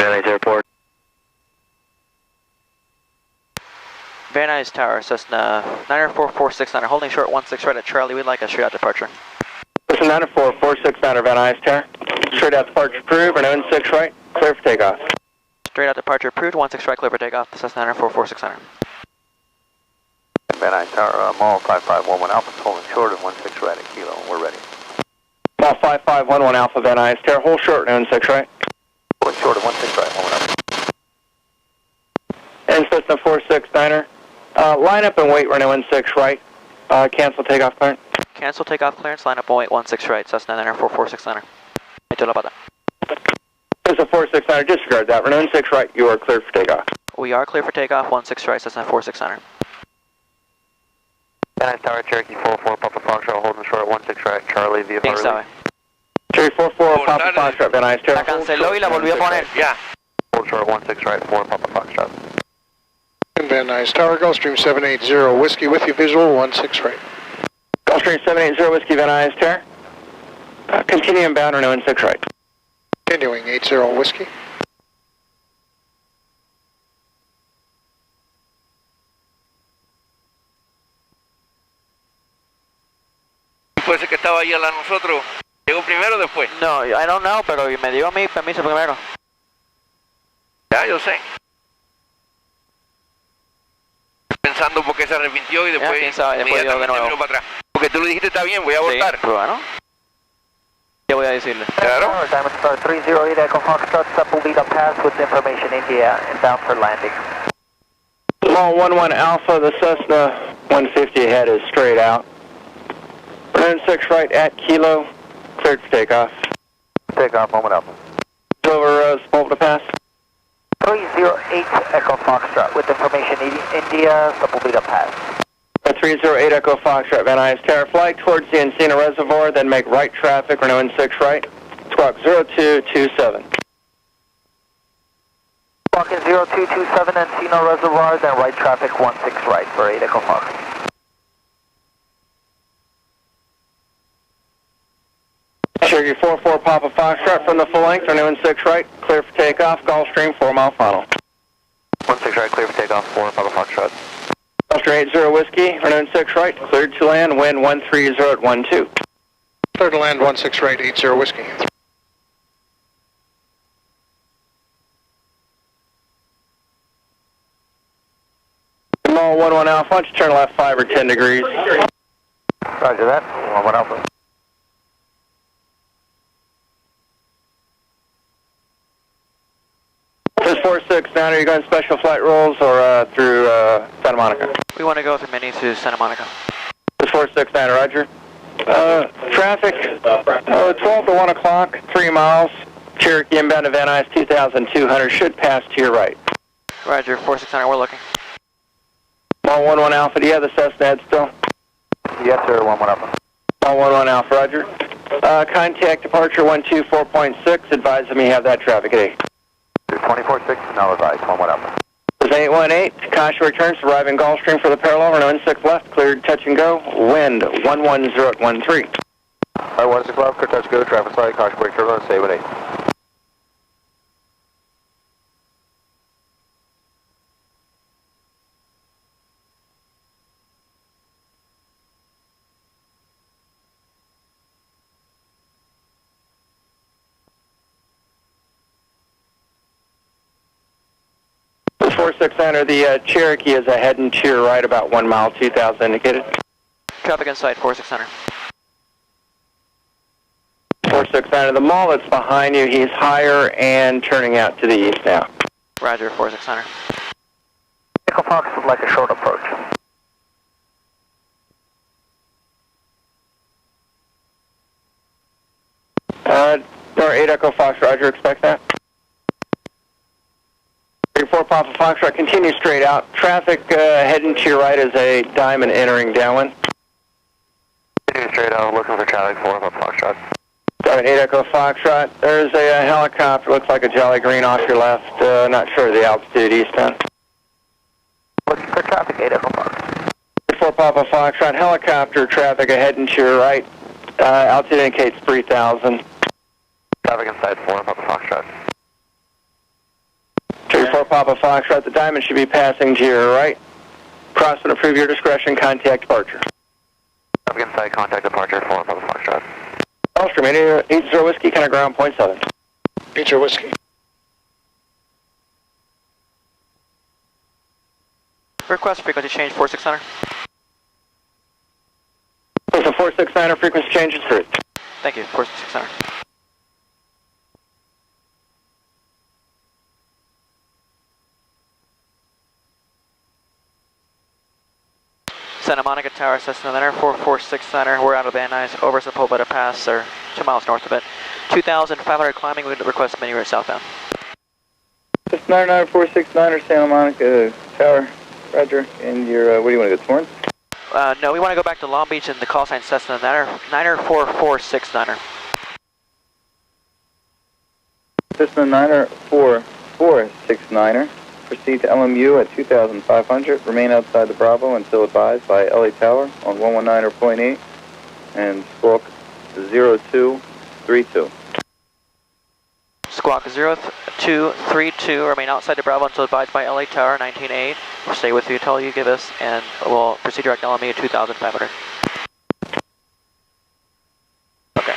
VNH Airport. Very nice tower, Cessna 94469, holding short 16 right at Charlie, we'd like a straight out departure. Cessna 94469, Van Nuys Tower. Straight out departure approved, Renault 16 right, clear for takeoff. Straight out departure approved, 16 right, clear for takeoff, Cessna 94469. Van Nuys Tower, Mall 5511 Alpha, holding short of 16 right at Kilo, we're ready. Mall 5511 Alpha, Van Nuys Tower, hold short, Renault 16 right. Holding short of 16 right, holding up. And Cessna 469er, line up and wait, Renault 16 right, cancel takeoff clearance. Cancel takeoff clearance, line up and wait 16 right, Cessna 94469. Ito lang pata. Cessna 469er, disregard that, Renault 16 right, you are cleared for takeoff. We are clear for takeoff, 16 right, Cessna 469er. Van Nuys Tower, Cherokee 44, Papa Foxtrot, holding short 16 right, Charlie, via Bien sabe. Cherokee 44, Papa Foxtrot, Van Nuys Tower. La canceló y la volvió a poner. Ya. Hold short 16 right, 4 Papa Foxtrot. Van Nuys Tower, Gulfstream 780, Whiskey with you, visual 16 right. Gulfstream 780, Whiskey, Van Nuys Tower. Continue inbound, Renault 16 right. Continuing 80, Whiskey. Fue ese que estaba ahí al lado de nosotros. ¿Llegó primero o después? No, I don't know, pero me dio a mí permiso primero. Ya, yo sé. Pensando por qué se arrepintió y después, quién sabe, después dio de nuevo. miró para atrás. Porque tú le dijiste está bien, voy a abortar. Sí, pero bueno. ¿Qué voy a decirle? Claro. Diamond Star 308 Echo Foxtrot, Sepulveda Pass with information India, inbound for landing. Mall 11 Alpha, the Cessna 150 ahead is straight out. Renault 16 right at Kilo, cleared for takeoff. Takeoff, moment up. Over Sepulveda Pass. 308 Echo Foxtrot with information India, Sepulveda Pass. 308 Echo Foxtrot, Van Nuys Tower. Flight towards the Encina Reservoir, then make right traffic, Renault 16 right. Squawk 0227. Squawking 0227 Encino Reservoir, then right traffic 16 right for 8 Echo Fox. Cherokee 44 Papa Foxtrot from the full length, Renault 16 right, clear for takeoff, Gulfstream 4 mile final. 16 right, clear for takeoff, 4 Papa Foxtrot. Gulfstream 80 Whiskey, Renault 16 right, cleared to land, wind 130 at 12. Clear to land 16 right, 80, Whiskey. Mall 11 Alpha, why don't you turn left 5 or 10 degrees? Roger that, 11 Alpha. This 469, are you going special flight rules or through Santa Monica? We want to go through Mini to Santa Monica. This 469, roger. Traffic, 12 to 1 o'clock, 3 miles. Cherokee inbound to Van Nuys 2200, should pass to your right. Roger, 469, we're looking. Mall 11 Alpha, do you have the Cessna head still? Yes sir, 11 Alpha. Mall 11 Alpha, roger. Contact departure 124.6, advise me you have that traffic at 8. 24-6, now advise, 11 Alpha. This is 818, caution returns, arriving Gulfstream for the parallel, Renault 16 left, cleared touch and go, wind 110 at 13. Alright, 16 left, clear touch go, traffic light, caution brake turbulence, stay with 8. This 469, the Cherokee is heading to your right about 1 mile, 2000 indicated. Traffic in sight, 469. 469, the mall that's behind you, he's higher and turning out to the east now. Roger, 469. Echo Fox would like a short approach. Door 8 Echo Fox, roger, expect that. 34 Papa Foxtrot, continue straight out. Traffic heading to your right is a diamond entering downwind. Continue straight out, looking for traffic 4 Papa Foxtrot. Diamond 8 Echo Foxtrot, there's a helicopter, looks like a Jolly Green off your left, not sure of the altitude eastbound. Looking for traffic 8 Echo Fox. 34 Papa Foxtrot, helicopter traffic heading to your right, altitude indicates 3,000. Traffic inside 4 Papa Foxtrot. 4 Papa Foxtrot, the Diamond should be passing to your right. Cross and approve your discretion, contact departure. Traffic inside, contact departure 4 Papa Foxtrot. Gulfstream 80 Whiskey, kind of ground point 7. Peter Whiskey. Request frequency change 4600. Cessna 469, frequency change is through. Thank you, 4600. Santa Monica Tower, Cessna Niner 446 we're out of Van Nuys, over Sepulveda Pass, or 2 miles north of it. 2,500 climbing, we request Miniroute southbound. Cessna 469, Santa Monica Tower, roger. And your, where do you want to go, Torrance? No, we want to go back to Long Beach and the call sign Cessna Niner 4469. Cessna 4469. Proceed to LMU at 2,500. Remain outside the Bravo until advised by LA Tower on 119.8 and squawk 0232. Squawk 0232, remain outside the Bravo until advised by LA Tower 19.8. We'll stay with you until you give us, and we'll proceed direct LME at 2,500. Okay.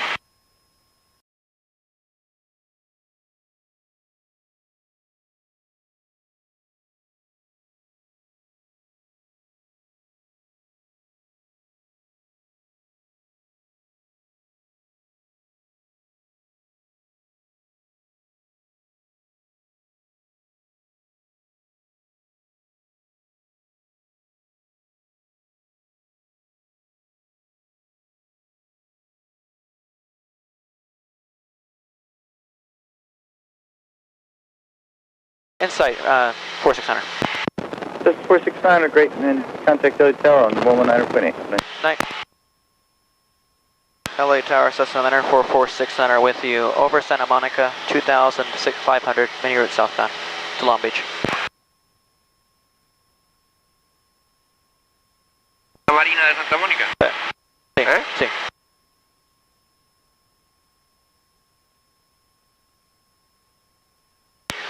Insight, 4600. This is 469, great, and contact LA Tower on 119.8. Night. LA Tower, Cessna Niner 446 with you, over Santa Monica, 2,500, Miniroute southbound to Long Beach. La Marina de Santa Mónica. Sí, sí.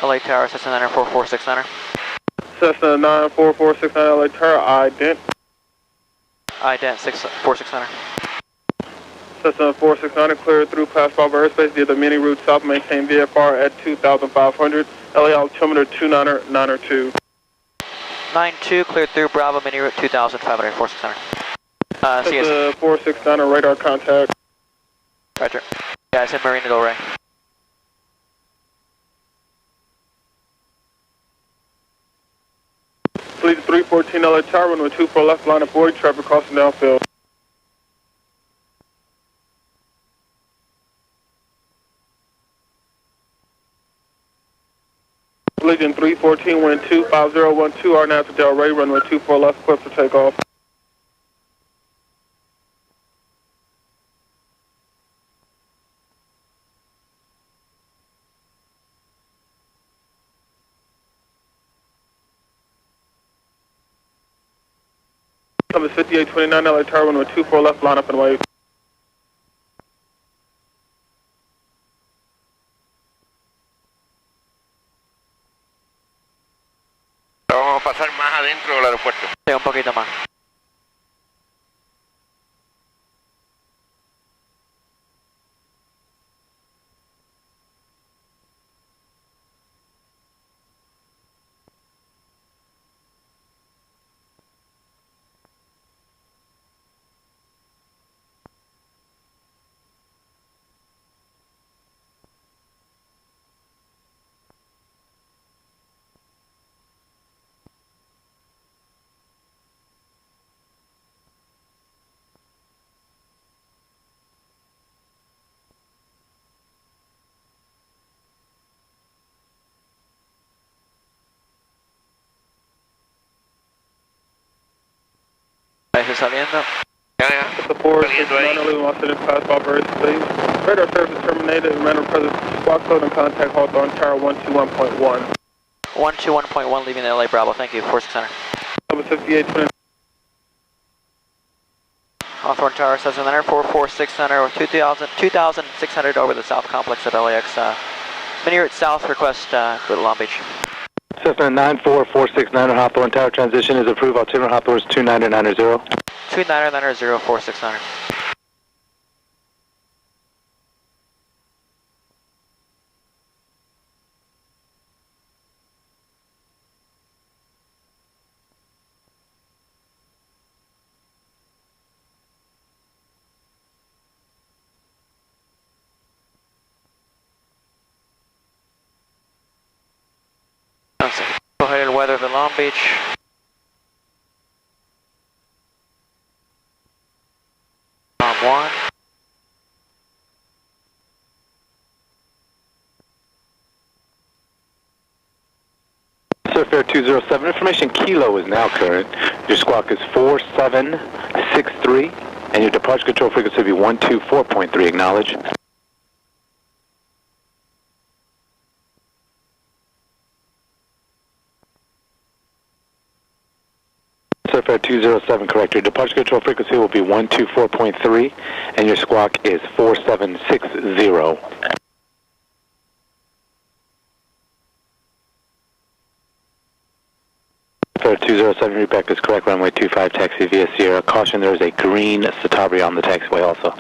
LA Tower, Cessna Niner 4469. Cessna 94469 LA Tower, ident. Ident 469. Cessna 469 cleared through past Bravo airspace via the Miniroute south, maintain VFR at 2,500, LA altimeter 29902. 92, cleared through Bravo, Miniroute 2,500, 4600. Cessna 469 radar contact. Roger. Yeah, it's in Marina Del Rey. Fleet 314 LA Tower, runway 24 left, line of board, traffic crossing downfield. Legion 314, wind 25012, are now to Del Rey, runway 24 left, clear for takeoff. Compass 5829 LA Tower, runway 24 left, line up and wait. Vamos a pasar más adentro del aeropuerto. Sí, un poquito más. Saliendo. Ya. The 469 leaving Austin and past Bravo airspace. Radar service terminated, random presence, squawk code and contact Hawthorne Tower 121.1. 121.1 leaving the LA Bravo, thank you, 4600. Compass 5829. Hawthorne Tower, Cessna Niner 446 2,600 over the south complex of LAX. Miniroute south, request go to Long Beach. Cessna 94469 Hawthorne Tower transition is approved. Altimeter Hawthorne is 2990. 2990-469. Go ahead and weather the Long Beach. One. Surfair 207, information Kilo is now current. Your squawk is 4763, and your departure control frequency will be 124.3, acknowledge. Surfair 207, correct. Your departure control frequency will be 124.3, and your squawk is 4760. Surfair 207, repeat is correct. Runway 25, taxi via Sierra. Caution, there is a green Citabria on the taxiway also.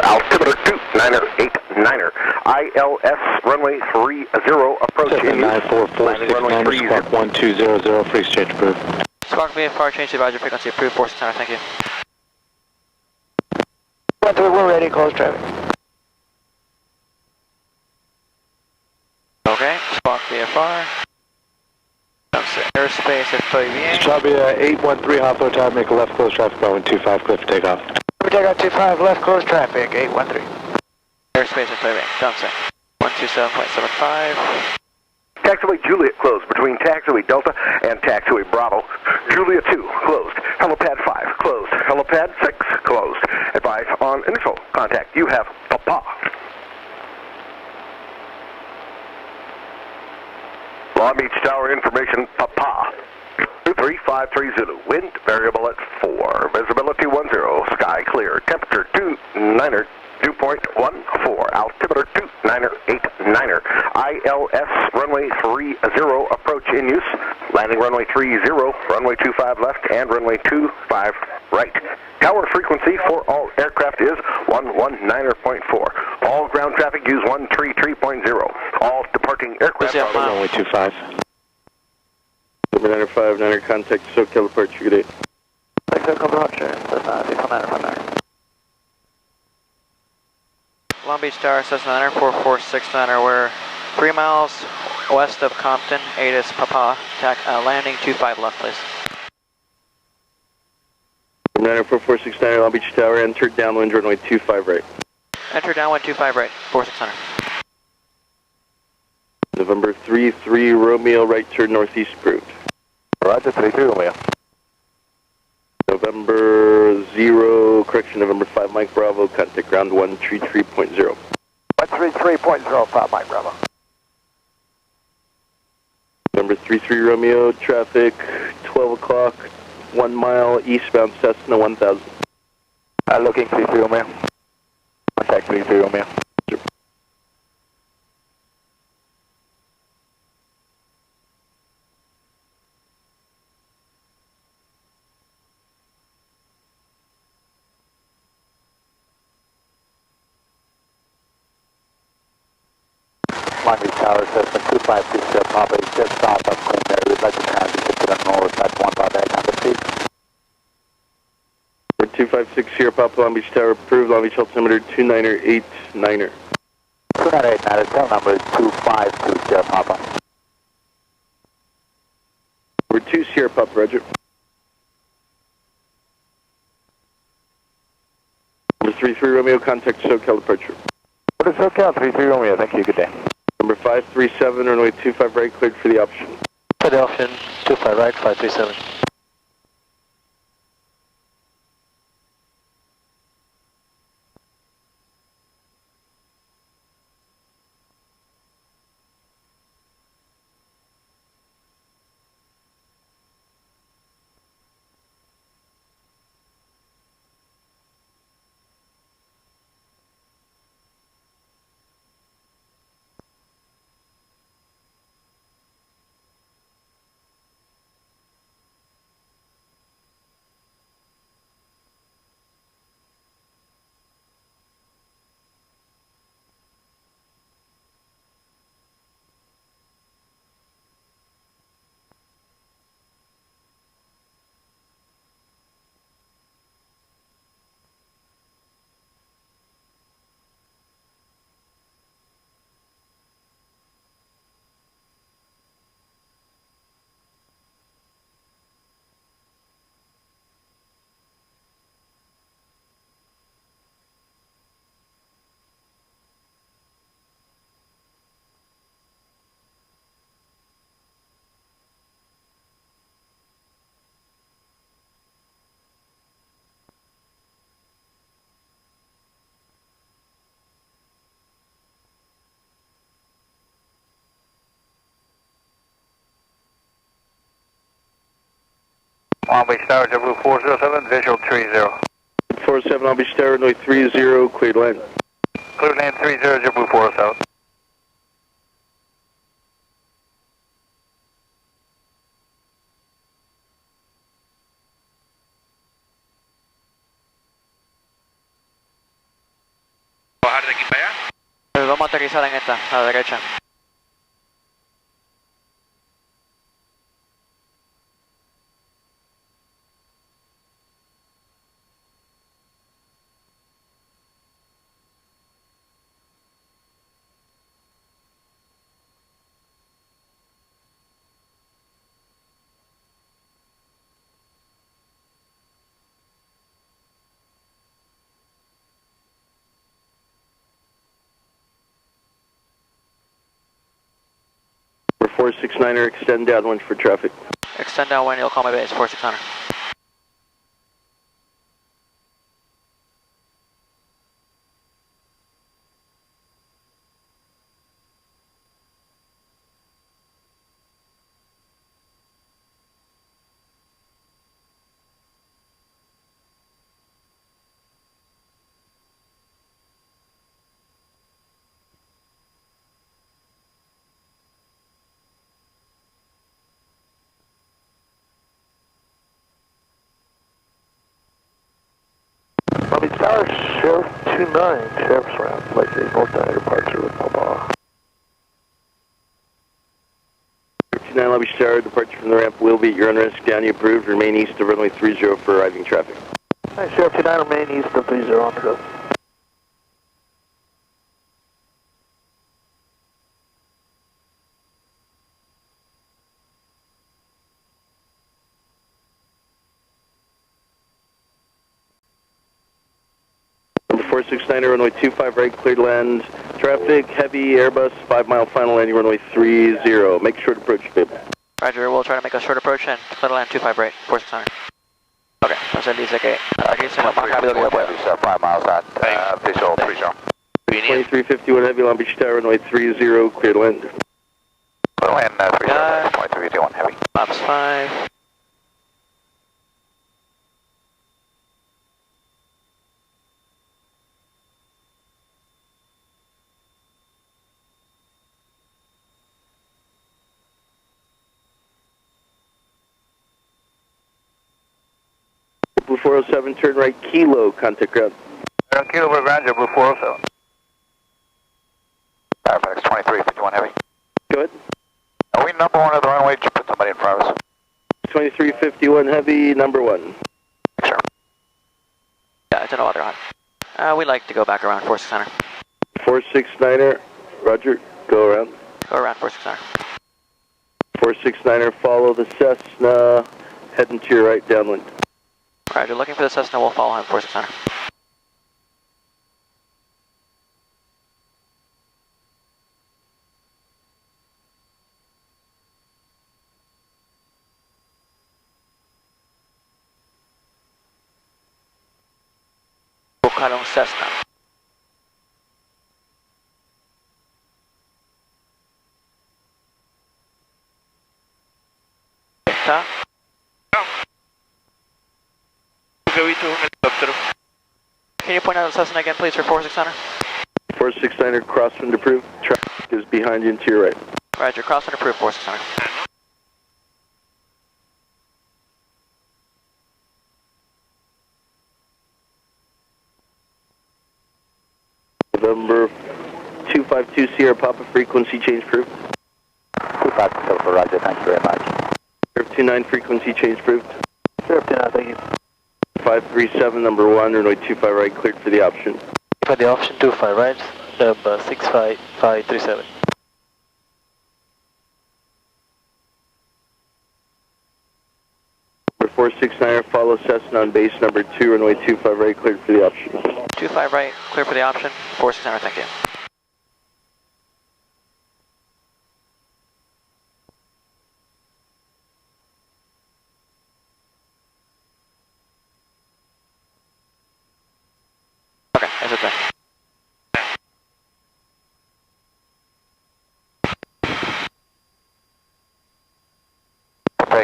Altimeter 2989er, ILS runway 30 approach in use. 94469, squawk 1200, free exchange approved. Squawk VFR, change advisory frequency approved, 469, thank you. 1-3, we're ready, close traffic. Okay, squawk VFR. Airspace at VNY. Citabria 813 Hawthorne Tower, make a left, close traffic, runway 25, clear for takeoff. Takeoff 25, left, close traffic, 813. Airspace at VNY, done sir. 127.75. Taxiway Juliet closed between taxiway Delta and taxiway Bravo. Juliet 2 closed. Helipad 5 closed. Helipad 6 closed. Advise on initial contact. You have Papa. Long Beach Tower information, Papa. 3530 Zulu. Wind variable at 4. Visibility 10. Sky clear. Temperature 29er. 2.14. Altimeter 2989er. ILS runway 30 approach in use. Landing runway 30, runway 25 left, and runway 25 right. Tower frequency for all aircraft is 119.4. All ground traffic use 133.0. All departing aircraft are Runway 25. Number 959er, contact SoCal departure, good day. SoCal departure, Cessna 61959. Long Beach Tower, Cessna 4469er, we're 3 miles west of Compton, ATIS Papa, landing 25 left, please. 4469er, Long Beach Tower, entered downwind runway 25 right. Enter downwind 25 right, 4600. November 33 Romeo, right turn northeast approved. Roger, 33 Romeo. November 0, correction, November 5 Mike Bravo, contact ground 133.0. 133.0, 5 Mike Bravo. November 33 Romeo, traffic 12 o'clock, 1 mile eastbound Cessna 1000. Looking 33 Romeo. Contact 33 Romeo. Long Beach Tower, Cessna 252 Papa is just south of Queen Mary. We'd like to transition to the north at 15800 feet. 256 here, Papa, Long Beach Tower approved, Long Beach altimeter 2989er. 2989er, tail number is 252 Sierra Papa. Number 2 Sierra Papa, roger. Number 33 Romeo, contact SoCal departure. What is SoCal? 33 Romeo, thank you, good day. Number 537, runway 25 right, cleared for the option. For the option, 25 right, 537. Long Beach Tower, JetBlue 407, visual 30. 47 Long Beach Tower, runway 30, cleared land. Cleared land 30, JetBlue 407. ¿Bajar de aquí para allá? Vamos a aterrizar en esta, a la derecha. We're 469er, extend downwind for traffic. Extend downwind, you'll call my base, 4600. Long Beach Tower, Sheriff 29, Sheriff's Ramp, Lake 8, North 9 departure with Papa. 29 Long Beach Tower, departure from the ramp will be at your own risk. Down you approved, remain east of runway 30 for arriving traffic. Hi, Sheriff 29, remain east of 30 on the go. Number 469er, runway 25 right, cleared land. Traffic, heavy Airbus, 5 mile final landing, runway 30. Make sure to approach, babe. Roger, we'll try to make a short approach and clear land 25 right, 4600. Ok, entonces dice que aquí se va más rápido que yo puedo. 5 miles out, visual 30. 2351 heavy, Long Beach Tower, runway 30, cleared land. Clear land 30, 2351 heavy. Maps 5. Blue 407, turn right, Kilo, contact ground. Kilo over ground, JetBlue 407. Fairfax 2351 heavy. Go ahead. Are we number one of the runway? Just put somebody in front of us. 2351 heavy, number 1. Sure. Yeah, it's an other one. We like to go back around 4600. 469er, Roger, go around. Go around 4600. 469er, follow the Cessna, heading to your right, downwind. Roger, looking for the Cessna, we'll follow him 4600. Buscar un Cessna. Está. He visto un helicóptero. Can you point out the Cessna again, please, for 4600? 469er, crosswind approved. Traffic is behind you and to your right. Roger, crosswind approved 4600. November 252 Sierra Papa, frequency change approved. 252 for Roger, thank you very much. Sheriff 29, frequency change approved. Sheriff 29, thank you. 537, number 1, runway 25 right, cleared for the option. For the option 25 right, number 65537. Number 469er, follow Cessna on base number 2, runway 25 right, cleared for the option. 25 right, clear for the option, 4600, thank you. Okay, that's it then.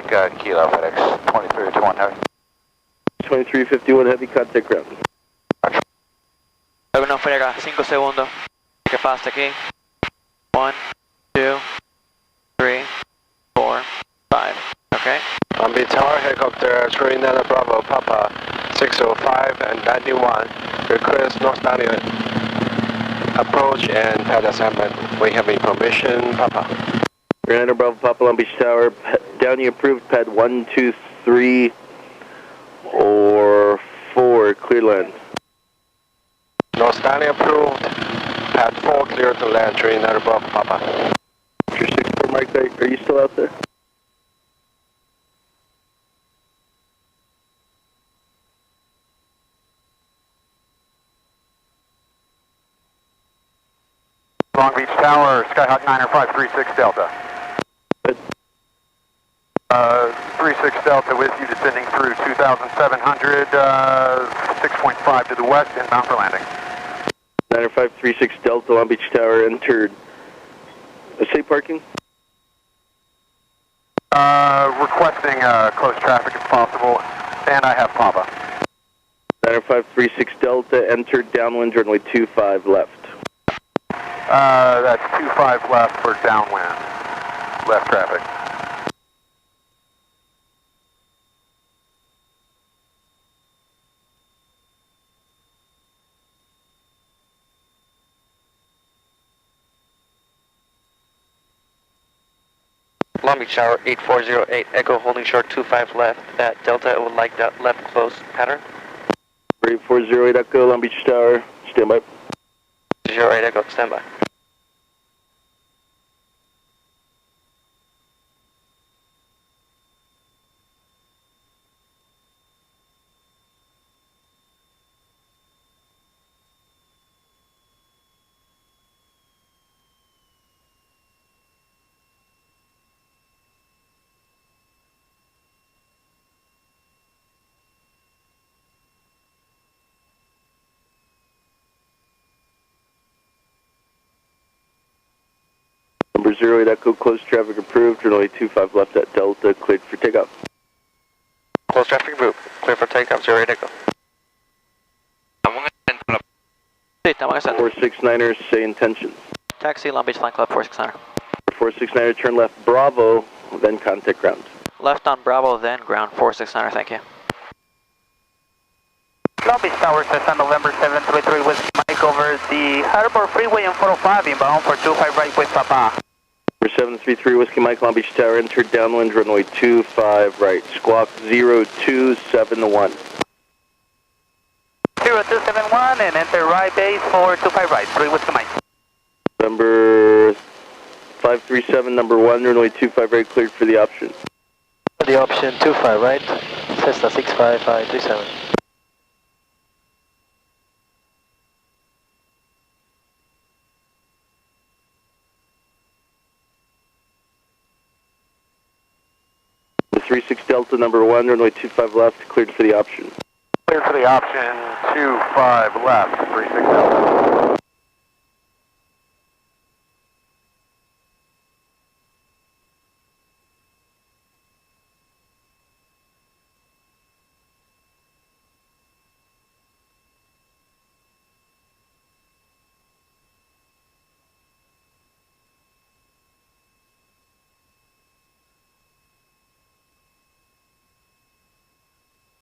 take Kilo FedEx 2351 Heavy. 2351 Heavy, contact ground. Luego nos frega 5 segundos. Que pasa aquí. 1, 2, 3, 4, 5. Okay. Long Beach Tower, helicopter Trinidad Bravo Papa 605 and 91. Request North Daniel approach and pad assignment. We have a permission, Papa. Trinidad Bravo Papa, Long Beach Tower, Downey approved, pad 1, 2, 3, or 4, clear land. North Daniel approved, pad 4 clear to land, Trinidad Bravo Papa. Your 64 Mike, are you still out there? Long Beach Tower, Skyhawk 9536 Delta. 36 Delta with you, descending through 2,700, 6.5 to the west, inbound for landing. 9536 Delta, Long Beach Tower, entered. Safe parking? Requesting close traffic if possible, and I have Papa. 9536 Delta, entered downwind, runway 25 left. That's 25 left for downwind, left traffic. Long Beach Tower 8408 Echo holding short 25 left at Delta. I would like that left close pattern. 8408 Echo, Long Beach Tower, stand by. 08 Echo, stand by. Number 08 Echo, close traffic approved, runway 25 left at Delta, cleared for takeoff. Close traffic approved, clear for takeoff, 08 Echo. Sí, estamos en ascento. 469er, say intentions. Taxi, Long Beach Flying Club 469er. 469er, turn left Bravo, then contact ground. Left on Bravo, then ground 469er, thank you. Long Beach Tower, Cessna November 733 with Mike over the Harbor Freeway and 405 inbound for 25 right with Papa. Number 733 Whiskey Mike, Long Beach Tower, entered downwind, runway 25 right, squawk 0271. 0271 and enter right base for 25 right, 3 Whiskey Mike. Number 537, number 1, runway 25 right, cleared for the option. The option 25 right, Cessna 65537. The 36 Delta, number 1, runway 25 left, cleared for the option. Clear for the option, 25 left, 36 Delta.